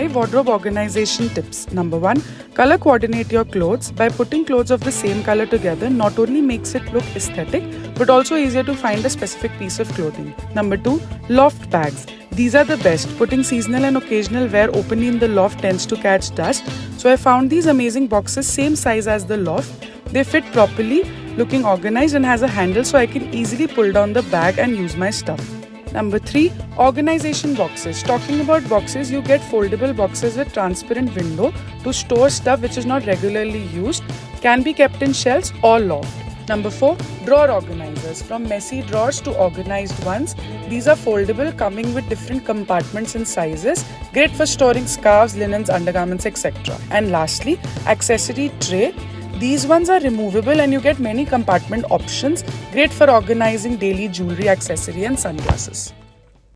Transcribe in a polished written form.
5 wardrobe organization tips. Number 1. Color coordinate your clothes. By putting clothes of the same color together not only makes it look aesthetic but also easier to find a specific piece of clothing. Number 2. Loft bags. These are the best. Putting seasonal and occasional wear openly in the loft tends to catch dust. So I found these amazing boxes same size as the loft. They fit properly, looking organized and has a handle so I can easily pull down the bag and use my stuff. Number 3. Organization boxes. Talking about boxes, you get foldable boxes with transparent window to store stuff which is not regularly used, can be kept in shelves or loft. Number 4. Drawer organizers. From messy drawers to organized ones. These are foldable, coming with different compartments and sizes. Great for storing scarves, linens, undergarments, etc. And lastly, accessory tray. These ones are removable and you get many compartment options. Great for organizing daily jewelry, accessory and sunglasses.